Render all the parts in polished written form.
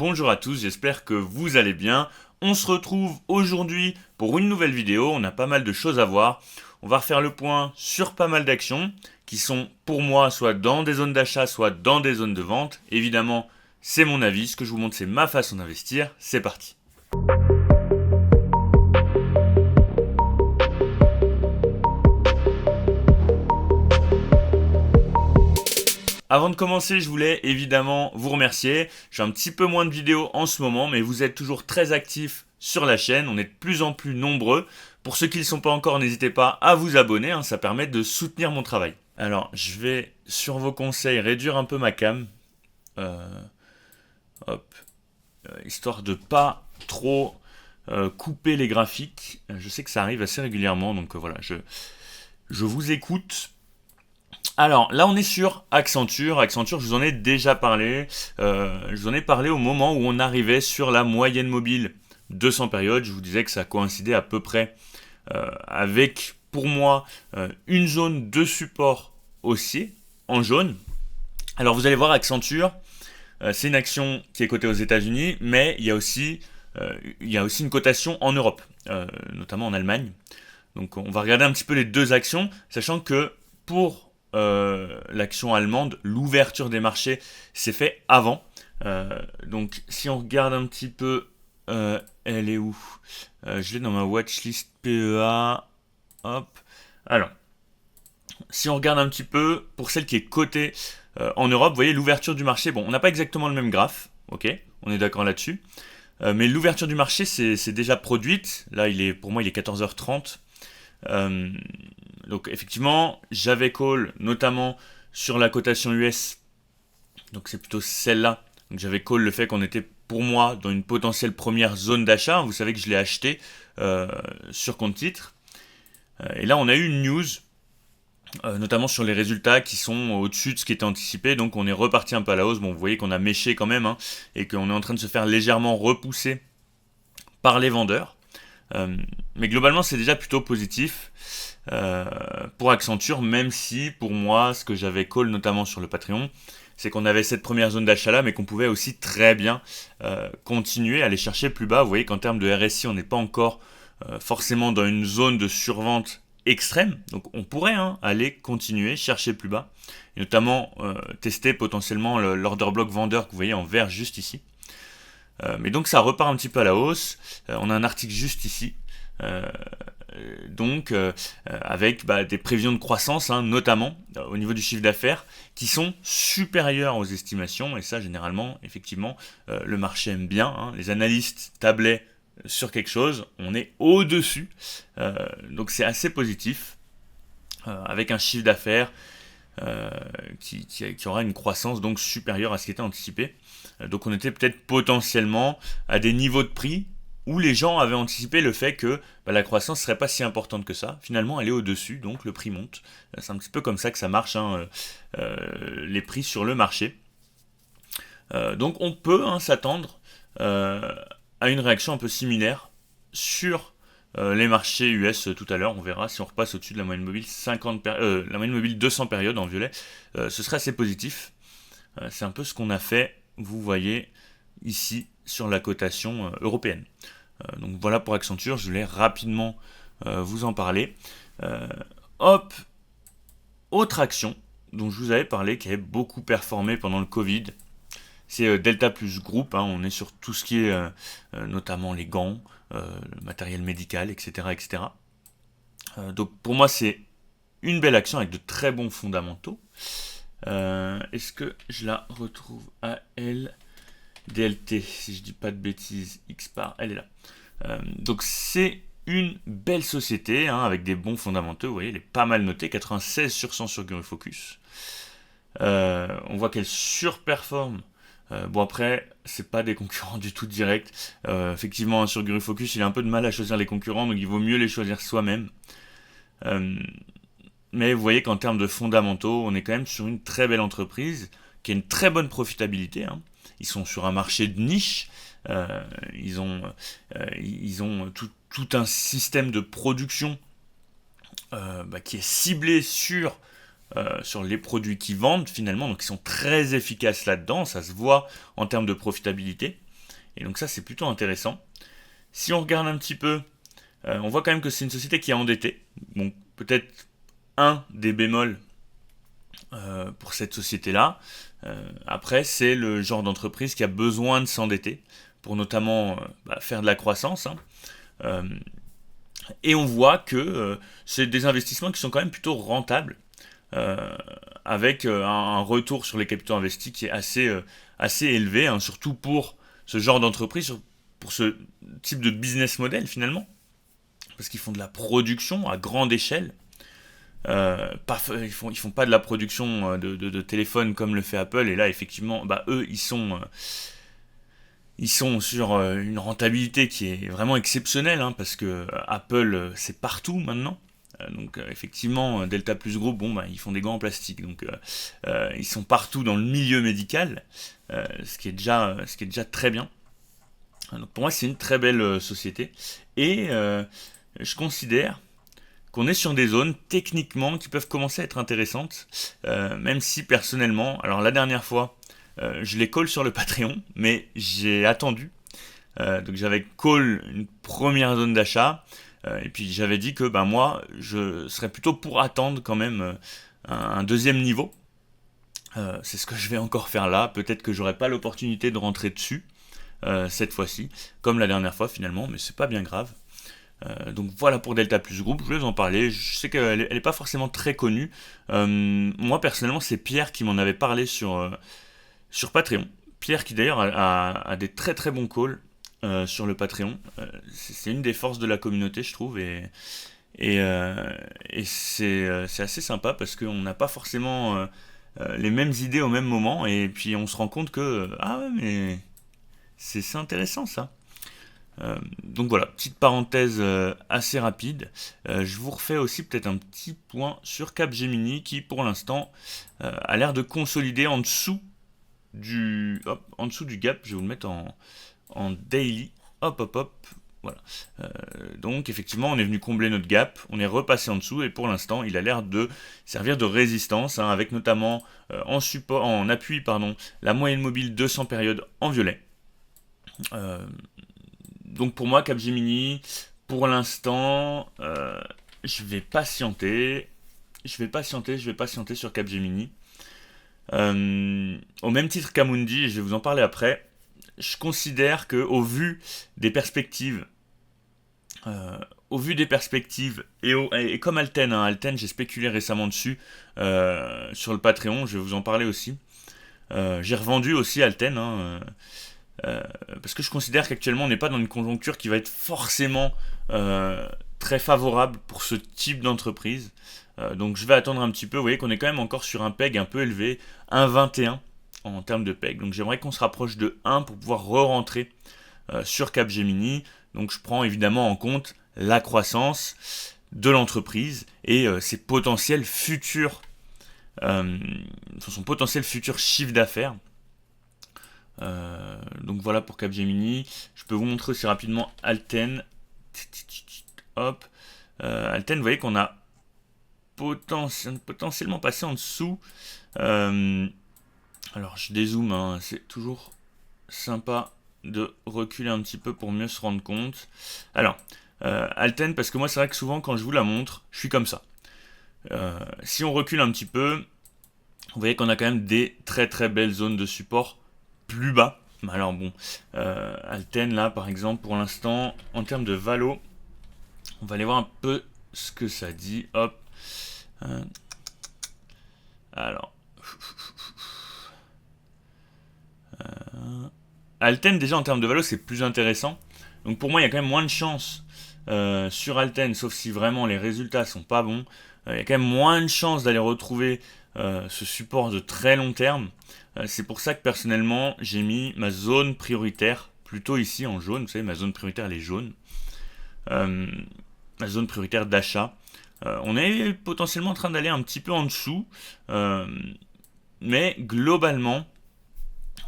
bonjour à tous, j'espère que vous allez bien. On se retrouve aujourd'hui pour une nouvelle vidéo, on a pas mal de choses à voir. On va refaire le point sur pas mal d'actions qui sont pour moi soit dans des zones d'achat, soit dans des zones de vente. Évidemment, c'est mon avis, ce que je vous montre c'est ma façon d'investir, c'est parti. Avant de commencer, je voulais évidemment vous remercier. J'ai un petit peu moins de vidéos en ce moment, mais vous êtes toujours très actifs sur la chaîne. On est de plus en plus nombreux. Pour ceux qui ne le sont pas encore, n'hésitez pas à vous abonner. Ça permet de soutenir mon travail. Alors, je vais, sur vos conseils, réduire un peu ma cam. Histoire de pas trop couper les graphiques. Je sais que ça arrive assez régulièrement, donc voilà, je vous écoute. Alors là on est sur Accenture. Accenture, je vous en ai déjà parlé. Je vous en ai parlé au moment où on arrivait sur la moyenne mobile 200 périodes. Je vous disais que ça coïncidait à peu près avec, pour moi, une zone de support haussier en jaune. Alors vous allez voir, Accenture, c'est une action qui est cotée aux États-Unis, mais il y a aussi une cotation en Europe, notamment en Allemagne. Donc on va regarder un petit peu les deux actions, sachant que pour l'action allemande, l'ouverture des marchés s'est fait avant. Donc si on regarde un petit peu, elle est où je l'ai dans ma watchlist PEA. Hop. Alors, si on regarde un petit peu, pour celle qui est cotée en Europe, vous voyez l'ouverture du marché. Bon, on n'a pas exactement le même graphe, ok, on est d'accord là-dessus. Mais l'ouverture du marché, c'est déjà produite. Là, pour moi, il est 14h30. Donc effectivement, j'avais call notamment sur la cotation US, donc c'est plutôt celle-là. Donc j'avais call le fait qu'on était pour moi dans une potentielle première zone d'achat. Vous savez que je l'ai acheté sur compte titre. Et là on a eu une news, notamment sur les résultats qui sont au-dessus de ce qui était anticipé. Donc on est reparti un peu à la hausse. Bon, vous voyez qu'on a méché quand même, et qu'on est en train de se faire légèrement repousser par les vendeurs. Mais globalement c'est déjà plutôt positif pour Accenture, même si pour moi ce que j'avais call notamment sur le Patreon, c'est qu'on avait cette première zone d'achat là, mais qu'on pouvait aussi très bien continuer à aller chercher plus bas. Vous voyez qu'en termes de RSI on n'est pas encore forcément dans une zone de survente extrême, donc on pourrait aller continuer, chercher plus bas, et notamment tester potentiellement l'order block vendeur que vous voyez en vert juste ici. Mais donc ça repart un petit peu à la hausse. On a un article juste ici, avec des prévisions de croissance, notamment au niveau du chiffre d'affaires, qui sont supérieures aux estimations. Et ça, généralement, effectivement, le marché aime bien. Les analystes tablaient sur quelque chose, on est au-dessus. Donc c'est assez positif, avec un chiffre d'affaires qui aura une croissance donc supérieure à ce qui était anticipé. Donc on était peut-être potentiellement à des niveaux de prix où les gens avaient anticipé le fait que la croissance serait pas si importante que ça. Finalement elle est au-dessus, donc le prix monte. C'est un petit peu comme ça que ça marche, les prix sur le marché. Donc on peut s'attendre à une réaction un peu similaire sur les marchés US tout à l'heure. On verra si on repasse au-dessus de la moyenne mobile 200 périodes en violet. Ce serait assez positif. C'est un peu ce qu'on a fait, vous voyez ici sur la cotation européenne. Donc voilà pour Accenture, je voulais rapidement vous en parler. Autre action dont je vous avais parlé qui avait beaucoup performé pendant le Covid, c'est Delta Plus Group. On est sur tout ce qui est notamment les gants, le matériel médical, etc. etc. Donc pour moi c'est une belle action avec de très bons fondamentaux. Est-ce que je la retrouve à elle? DLT, si je dis pas de bêtises, X par, elle est là. Donc c'est une belle société, avec des bons fondamentaux. Vous voyez, elle est pas mal notée, 96 sur 100 sur GuruFocus. On voit qu'elle surperforme. Bon après, c'est pas des concurrents du tout directs. Effectivement, sur GuruFocus, il a un peu de mal à choisir les concurrents, donc il vaut mieux les choisir soi-même. Mais vous voyez qu'en termes de fondamentaux, on est quand même sur une très belle entreprise qui a une très bonne profitabilité. Ils sont sur un marché de niche. Ils ont tout un système de production qui est ciblé sur les produits qu'ils vendent finalement. Donc ils sont très efficaces là-dedans. Ça se voit en termes de profitabilité. Et donc ça, c'est plutôt intéressant. Si on regarde un petit peu, on voit quand même que c'est une société qui est endettée. Bon, peut-être un des bémols pour cette société-là. Après, c'est le genre d'entreprise qui a besoin de s'endetter pour notamment faire de la croissance, hein. Euh, et on voit que c'est des investissements qui sont quand même plutôt rentables, euh, avec un retour sur les capitaux investis qui est assez élevé, hein, surtout pour ce genre d'entreprise, pour ce type de business model finalement, parce qu'ils font de la production à grande échelle. Ils font pas de la production de téléphones comme le fait Apple, et là effectivement, eux ils sont sur une rentabilité qui est vraiment exceptionnelle, hein, parce que Apple c'est partout maintenant. Donc effectivement, Delta Plus Group, ils font des gants en plastique, donc ils sont partout dans le milieu médical, ce qui est déjà très bien. Donc pour moi, c'est une très belle société, et je considère qu'on est sur des zones techniquement qui peuvent commencer à être intéressantes, même si personnellement, alors la dernière fois, je les call sur le Patreon, mais j'ai attendu. Donc j'avais call une première zone d'achat, et puis j'avais dit que moi, je serais plutôt pour attendre quand même un deuxième niveau. C'est ce que je vais encore faire là. Peut-être que j'aurai pas l'opportunité de rentrer dessus cette fois-ci, comme la dernière fois finalement, mais c'est pas bien grave. Donc voilà pour Delta Plus Group, je voulais vous en parler. Je sais qu'elle n'est pas forcément très connue. Moi personnellement, c'est Pierre qui m'en avait parlé sur Patreon. Pierre qui d'ailleurs a des très très bons calls sur le Patreon. C'est une des forces de la communauté, je trouve, et c'est assez sympa parce qu'on n'a pas forcément les mêmes idées au même moment, et puis on se rend compte que ah ouais, mais c'est intéressant ça. Donc voilà, petite parenthèse assez rapide. Je vous refais aussi peut-être un petit point sur Capgemini qui pour l'instant a l'air de consolider en dessous du gap. Je vais vous le mettre en daily. Hop hop hop. Voilà. Donc effectivement, on est venu combler notre gap, on est repassé en dessous, et pour l'instant, il a l'air de servir de résistance, hein, avec notamment en appui, la moyenne mobile 200 périodes en violet. Euh, donc pour moi, Capgemini, pour l'instant, je vais patienter. Je vais patienter sur Capgemini. Au même titre qu'Amundi, et je vais vous en parler après, je considère que des perspectives, euh, au vu des perspectives, et comme Alten, hein, Alten, j'ai spéculé récemment dessus sur le Patreon, je vais vous en parler aussi. J'ai revendu aussi Alten, hein, parce que je considère qu'actuellement on n'est pas dans une conjoncture qui va être forcément très favorable pour ce type d'entreprise. Donc je vais attendre un petit peu. Vous voyez qu'on est quand même encore sur un PEG un peu élevé, 1,21 en termes de PEG. Donc j'aimerais qu'on se rapproche de 1 pour pouvoir re-rentrer sur Capgemini. Donc je prends évidemment en compte la croissance de l'entreprise et son potentiel futur chiffre d'affaires. Donc voilà pour Capgemini. Je peux vous montrer aussi rapidement Alten. Hop. Alten, vous voyez qu'on a potentiellement passé en dessous. Alors je dézoome, hein, c'est toujours sympa de reculer un petit peu pour mieux se rendre compte. Alors, Alten, parce que moi c'est vrai que souvent quand je vous la montre, je suis comme ça. Si on recule un petit peu, vous voyez qu'on a quand même des très très belles zones de support plus bas. Alors bon, Alten là par exemple, pour l'instant, en termes de valo, on va aller voir un peu ce que ça dit. Hop. Alors. Alten déjà en termes de valo c'est plus intéressant. Donc pour moi il y a quand même moins de chances sur Alten, sauf si vraiment les résultats sont pas bons. Il y a quand même moins de chances d'aller retrouver ce support de très long terme. C'est pour ça que personnellement j'ai mis ma zone prioritaire plutôt ici en jaune. Vous savez, ma zone prioritaire elle est jaune. Ma zone prioritaire d'achat. On est potentiellement en train d'aller un petit peu en dessous, mais globalement,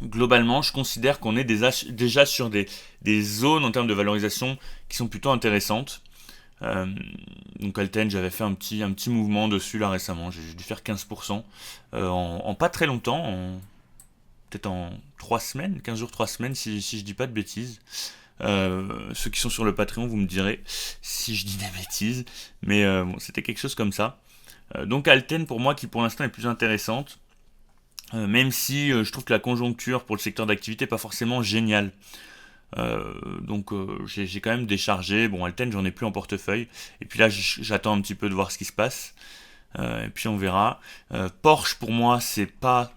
je considère qu'on est déjà sur des zones en termes de valorisation qui sont plutôt intéressantes. Donc Alten, j'avais fait un petit mouvement dessus là récemment, j'ai dû faire 15% en pas très longtemps, peut-être en 3 semaines, 15 jours, 3 semaines, si je dis pas de bêtises. Ceux qui sont sur le Patreon, vous me direz si je dis des bêtises, mais bon, c'était quelque chose comme ça. Donc Alten, pour moi, qui pour l'instant est plus intéressante, même si je trouve que la conjoncture pour le secteur d'activité n'est pas forcément géniale. Donc j'ai quand même déchargé. Bon, Alten, j'en ai plus en portefeuille. Et puis là, j'attends un petit peu de voir ce qui se passe. Et puis on verra. Porsche, pour moi, c'est pas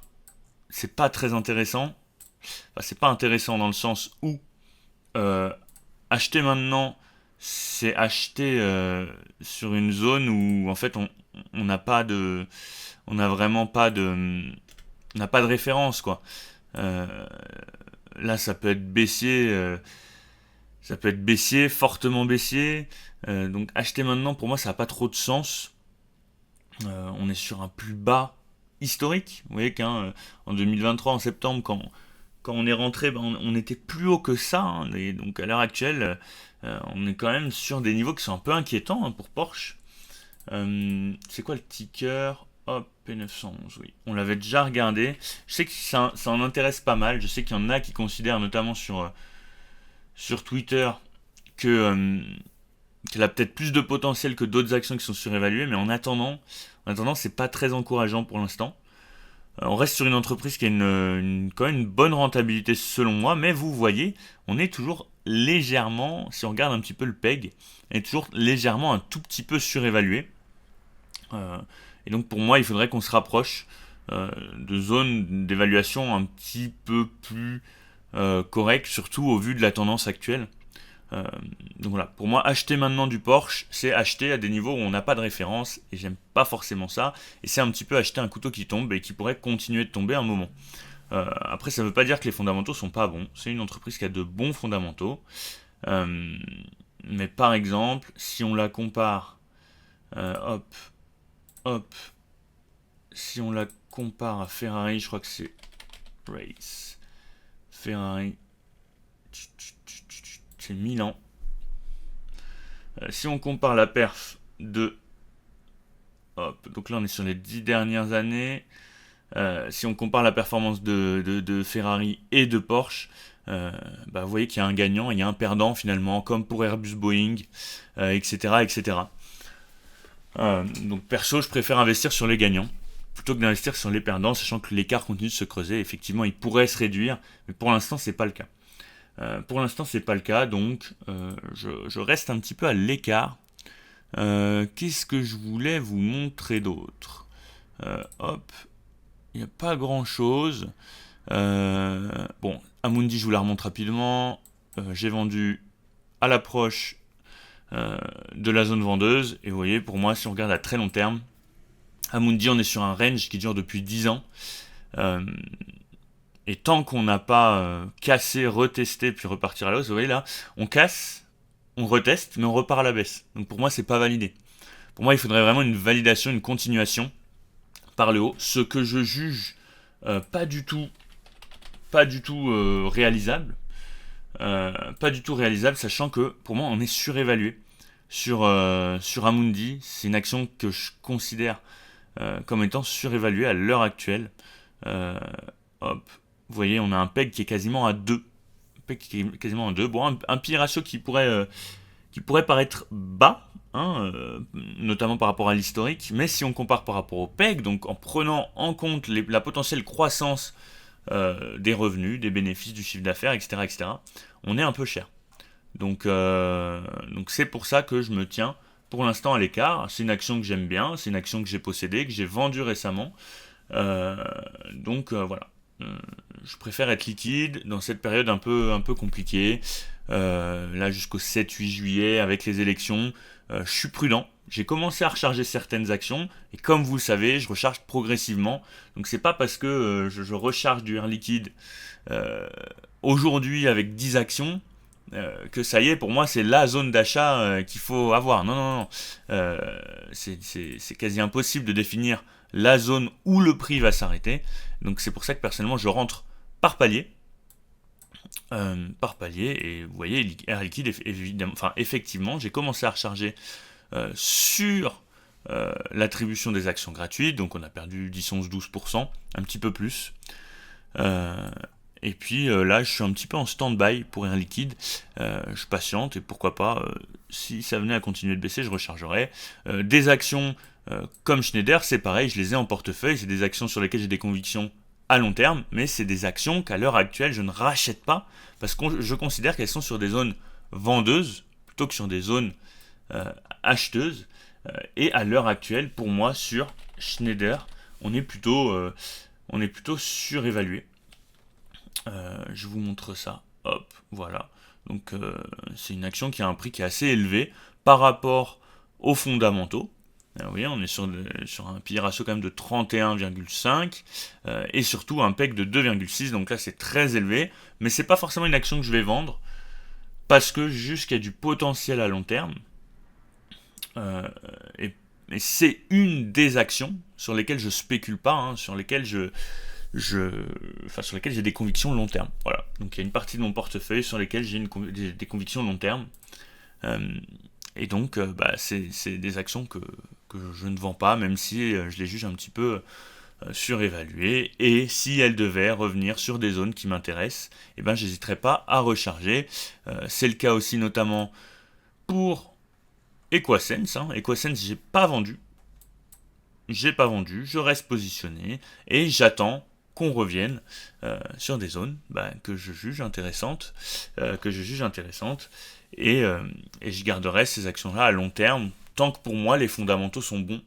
très intéressant. Enfin, c'est pas intéressant dans le sens où acheter maintenant, c'est acheter sur une zone où en fait on n'a pas de, on n'a vraiment pas de, on n'a pas de référence quoi. Euh, Là, ça peut être baissier, fortement baissier. Donc acheter maintenant, pour moi, ça n'a pas trop de sens. On est sur un plus bas historique. Vous voyez en 2023, en septembre, quand on est rentré, ben, on était plus haut que ça. Hein, et donc à l'heure actuelle, on est quand même sur des niveaux qui sont un peu inquiétants hein, pour Porsche. C'est quoi le ticker? Hop, P911, oui. On l'avait déjà regardé. Je sais que ça en intéresse pas mal. Je sais qu'il y en a qui considèrent, notamment sur Twitter, qu'elle a peut-être plus de potentiel que d'autres actions qui sont surévaluées, mais en attendant, c'est pas très encourageant pour l'instant. On reste sur une entreprise qui a quand même une bonne rentabilité selon moi, mais vous voyez, on est toujours légèrement, si on regarde un petit peu le PEG, on est toujours légèrement un tout petit peu surévalué. Et donc pour moi, il faudrait qu'on se rapproche de zones d'évaluation un petit peu plus correctes, surtout au vu de la tendance actuelle. Donc voilà, pour moi, acheter maintenant du Porsche, c'est acheter à des niveaux où on n'a pas de référence, et j'aime pas forcément ça, et c'est un petit peu acheter un couteau qui tombe et qui pourrait continuer de tomber un moment. Après, ça veut pas dire que les fondamentaux sont pas bons, c'est une entreprise qui a de bons fondamentaux, mais par exemple, si on la compare, hop, si on la compare à Ferrari, je crois que c'est Race, Ferrari, c'est Milan. Si on compare la perf de... Hop, donc là on est sur les 10 dernières années. Si on compare la performance de Ferrari et de Porsche, bah vous voyez qu'il y a un gagnant et il y a un perdant finalement, comme pour Airbus, Boeing, etc. etc. Donc perso, je préfère investir sur les gagnants plutôt que d'investir sur les perdants, sachant que l'écart continue de se creuser. Effectivement, il pourrait se réduire, mais pour l'instant, c'est pas le cas. Donc je reste un petit peu à l'écart. Qu'est-ce que je voulais vous montrer d'autre? Hop, il n'y a pas grand-chose. Bon, Amundi, je vous la remonte rapidement. J'ai vendu à l'approche de la zone vendeuse. Et vous voyez, pour moi, si on regarde à très long terme, Amundi, on est sur un range qui dure depuis 10 ans. Et tant qu'on n'a pas cassé, retesté, puis repartir à la hausse, vous voyez là, on casse, on reteste, mais on repart à la baisse. Donc pour moi, c'est pas validé. Pour moi, il faudrait vraiment une validation, une continuation par le haut, ce que je juge pas du tout réalisable. Pas du tout réalisable, sachant que pour moi, on est surévalué sur Amundi. C'est une action que je considère comme étant surévaluée à l'heure actuelle. Hop. Vous voyez, on a un PEG qui est quasiment à 2. Bon, un PI ratio qui pourrait paraître bas, hein, notamment par rapport à l'historique, mais si on compare par rapport au PEG, donc en prenant en compte la potentielle croissance des revenus, des bénéfices, du chiffre d'affaires, etc., on est un peu cher. Donc c'est pour ça que je me tiens pour l'instant à l'écart. C'est une action que j'aime bien, c'est une action que j'ai possédée, que j'ai vendue récemment. Voilà. Je préfère être liquide dans cette période un peu compliquée. Là jusqu'au 7-8 juillet avec les élections, je suis prudent. J'ai commencé à recharger certaines actions et comme vous le savez, je recharge progressivement. Donc c'est pas parce que je recharge du air liquide aujourd'hui avec 10 actions que ça y est, pour moi c'est la zone d'achat qu'il faut avoir. Non. C'est quasi impossible de définir la zone où le prix va s'arrêter. Donc c'est pour ça que personnellement je rentre par palier. Et vous voyez, Air Liquide, évidemment, effectivement, j'ai commencé à recharger sur l'attribution des actions gratuites, donc on a perdu 10, 11, 12%, un petit peu plus. Et puis là, je suis un petit peu en stand-by pour Air Liquide. Je patiente et pourquoi pas, si ça venait à continuer de baisser, je rechargerai. Des actions comme Schneider, c'est pareil, je les ai en portefeuille. C'est des actions sur lesquelles j'ai des convictions à long terme, mais c'est des actions qu'à l'heure actuelle, je ne rachète pas parce que je considère qu'elles sont sur des zones vendeuses plutôt que sur des zones acheteuses. Et à l'heure actuelle, pour moi, sur Schneider, on est plutôt surévalué. Je vous montre ça. Hop, voilà. Donc c'est une action qui a un prix qui est assez élevé par rapport aux fondamentaux. Vous voyez, on est sur un PI ratio quand même de 31,5 et surtout un PEC de 2,6. Donc là c'est très élevé, mais c'est pas forcément une action que je vais vendre parce que juste qu'il y a du potentiel à long terme. Et c'est une des actions sur lesquelles je spécule pas, hein, sur lesquelles sur lesquelles j'ai des convictions long terme. Voilà. Donc il y a une partie de mon portefeuille sur lesquelles j'ai des convictions long terme. Et donc c'est des actions que je ne vends pas, même si je les juge un petit peu surévaluées. Et si elles devaient revenir sur des zones qui m'intéressent, eh ben j'hésiterai pas à recharger. C'est le cas aussi notamment pour Equasense. Equasense, j'ai pas vendu, je reste positionné et j'attends qu'on revienne sur des zones que je juge intéressantes, et je garderai ces actions-là à long terme tant que pour moi les fondamentaux sont bons.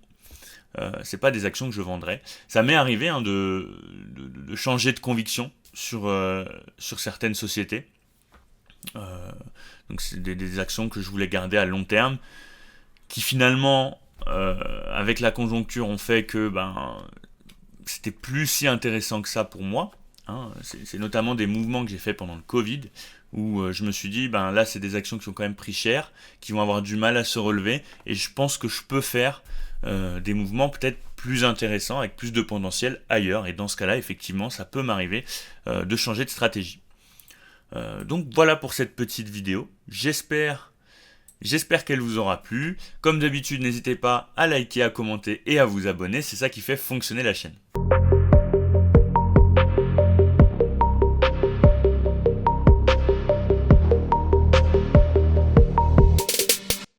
C'est pas des actions que je vendrai. Ça m'est arrivé de changer de conviction sur certaines sociétés. Donc c'est des actions que je voulais garder à long terme, qui finalement, avec la conjoncture, ont fait que c'était plus si intéressant que ça pour moi. C'est notamment des mouvements que j'ai fait pendant le Covid, où je me suis dit, là c'est des actions qui ont quand même pris cher, qui vont avoir du mal à se relever, et je pense que je peux faire des mouvements peut-être plus intéressants, avec plus de potentiel ailleurs, et dans ce cas-là, effectivement, ça peut m'arriver de changer de stratégie. Donc voilà pour cette petite vidéo. J'espère qu'elle vous aura plu. Comme d'habitude, n'hésitez pas à liker, à commenter et à vous abonner. C'est ça qui fait fonctionner la chaîne.